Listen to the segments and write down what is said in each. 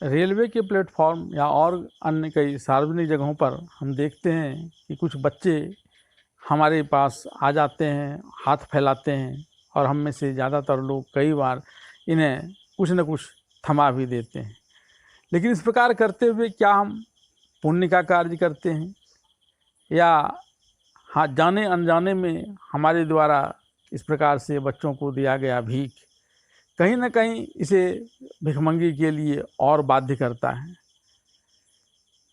Railway के platform या और अन्य कई सार्वजनिक जगहों पर हम देखते हैं कि कुछ बच्चे हमारे पास आ जाते हैं, हाथ फैलाते हैं और हम में से ज़्यादातर लोग कई बार इन्हें कुछ न कुछ थमा भी देते हैं। लेकिन इस प्रकार करते हुए क्या हम पुण्य का कार्य करते हैं, या हाँ, जाने अनजाने में हमारे द्वारा इस प्रकार से बच्चों को दिया गया भीख कहीं न कहीं इसे भिखमंगी के लिए और बाध्य करता है।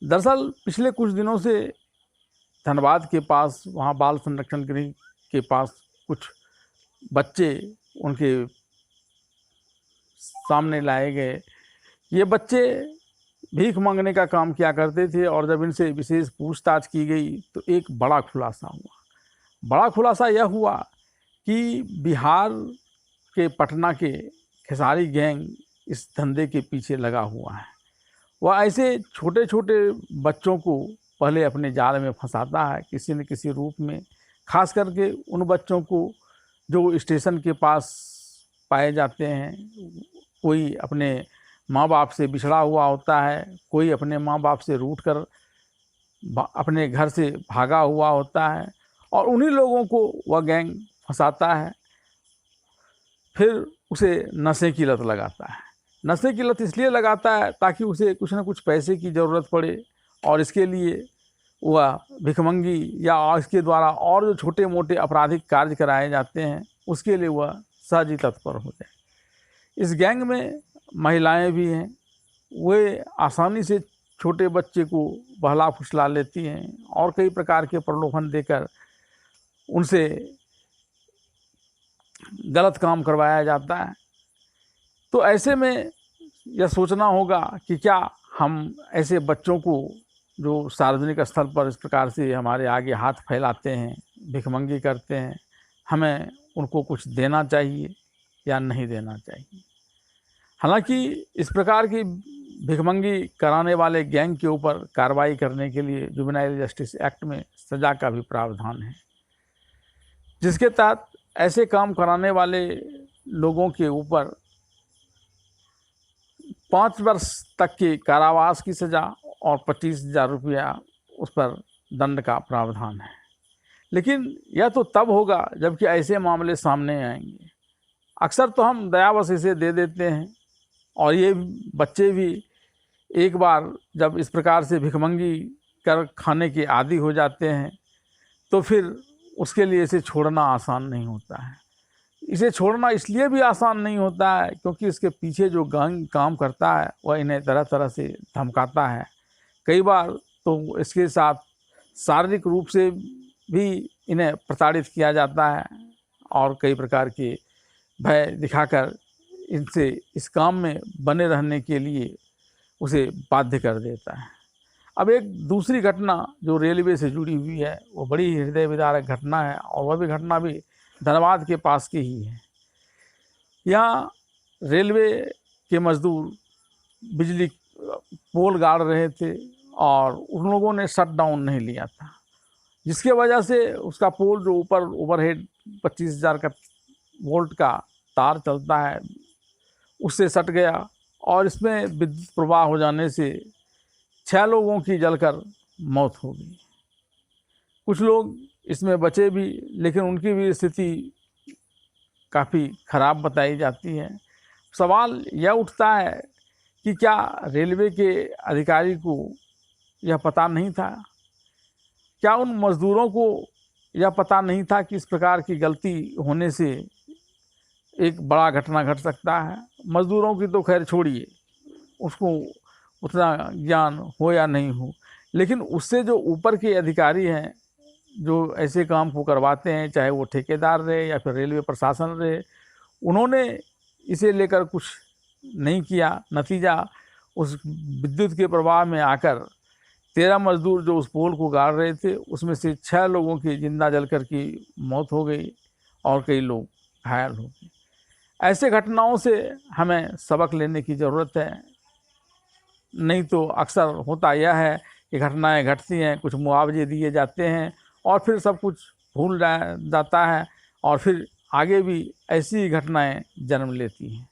दरअसल पिछले कुछ दिनों से धनबाद के पास, वहाँ बाल संरक्षण गृह के पास कुछ बच्चे उनके सामने लाए गए। ये बच्चे भीख मांगने का काम किया करते थे और जब इनसे विशेष पूछताछ की गई तो एक बड़ा खुलासा हुआ। बड़ा खुलासा यह हुआ कि बिहार के पटना के खेसारी गैंग इस धंधे के पीछे लगा हुआ है। वह ऐसे छोटे छोटे बच्चों को पहले अपने जाल में फंसाता है किसी न किसी रूप में, खास करके उन बच्चों को जो स्टेशन के पास पाए जाते हैं। कोई अपने माँ बाप से बिछड़ा हुआ होता है, कोई अपने माँ बाप से रूठ कर अपने घर से भागा हुआ होता है और उन्हीं लोगों को वह गैंग फंसाता है। फिर उसे नशे की लत लगाता है। नशे की लत इसलिए लगाता है ताकि उसे कुछ न कुछ पैसे की ज़रूरत पड़े और इसके लिए वह भिखमंगी या इसके द्वारा और जो छोटे मोटे आपराधिक कार्य कराए जाते हैं उसके लिए वह सहज ही तत्पर हो जाए। इस गैंग में महिलाएं भी हैं। वे आसानी से छोटे बच्चे को बहला फुसला लेती हैं और कई प्रकार के प्रलोभन देकर उनसे गलत काम करवाया जाता है। तो ऐसे में यह सोचना होगा कि क्या हम ऐसे बच्चों को जो सार्वजनिक स्थल पर इस प्रकार से हमारे आगे हाथ फैलाते हैं, भिखमंगी करते हैं, हमें उनको कुछ देना चाहिए या नहीं देना चाहिए। हालांकि इस प्रकार की भिखमंगी कराने वाले गैंग के ऊपर कार्रवाई करने के लिए जुवेनाइल जस्टिस एक्ट में सज़ा का भी प्रावधान है, जिसके तहत ऐसे काम कराने वाले लोगों के ऊपर 5 वर्ष तक के कारावास की सज़ा और 25,000 रुपया उस पर दंड का प्रावधान है। लेकिन यह तो तब होगा जबकि ऐसे मामले सामने आएंगे। अक्सर तो हम दयावश इसे दे देते हैं और ये बच्चे भी एक बार जब इस प्रकार से भिखमंगी कर खाने के आदी हो जाते हैं तो फिर उसके लिए इसे छोड़ना आसान नहीं होता है। इसे छोड़ना इसलिए भी आसान नहीं होता है क्योंकि इसके पीछे जो गैंग काम करता है वह इन्हें तरह तरह से धमकाता है। कई बार तो इसके साथ शारीरिक रूप से भी इन्हें प्रताड़ित किया जाता है और कई प्रकार के भय दिखाकर इनसे इस काम में बने रहने के लिए उसे बाध्य कर देता है। अब एक दूसरी घटना जो रेलवे से जुड़ी हुई है वो बड़ी हृदय विदारक घटना है और वह भी घटना भी धनबाद के पास की ही है। यहाँ रेलवे के मजदूर बिजली पोल गाड़ रहे थे और उन लोगों ने शट डाउन नहीं लिया था, जिसके वजह से उसका पोल जो ऊपर ओवरहेड 25,000 का वोल्ट का तार चलता है उससे सट गया और इसमें विद्युत प्रवाह हो जाने से 6 लोगों की जलकर मौत हो गई। कुछ लोग इसमें बचे भी, लेकिन उनकी भी स्थिति काफ़ी ख़राब बताई जाती है। सवाल यह उठता है कि क्या रेलवे के अधिकारी को यह पता नहीं था? क्या उन मज़दूरों को यह पता नहीं था कि इस प्रकार की गलती होने से एक बड़ा घटना घट सकता है? मज़दूरों की तो खैर छोड़िए, उसको उतना ज्ञान हो या नहीं हो, लेकिन उससे जो ऊपर के अधिकारी हैं जो ऐसे काम को करवाते हैं, चाहे वो ठेकेदार रहे या फिर रेलवे प्रशासन रहे, उन्होंने इसे लेकर कुछ नहीं किया। नतीजा उस विद्युत के प्रवाह में आकर 13 मजदूर जो उस पोल को गाड़ रहे थे उसमें से 6 लोगों की जिंदा जलकर की मौत हो गई और कई लोग घायल हो गए। ऐसे घटनाओं से हमें सबक लेने की ज़रूरत है, नहीं तो अक्सर होता यह है कि घटनाएं घटती हैं, कुछ मुआवजे दिए जाते हैं और फिर सब कुछ भूल जाता है और फिर आगे भी ऐसी घटनाएं जन्म लेती हैं।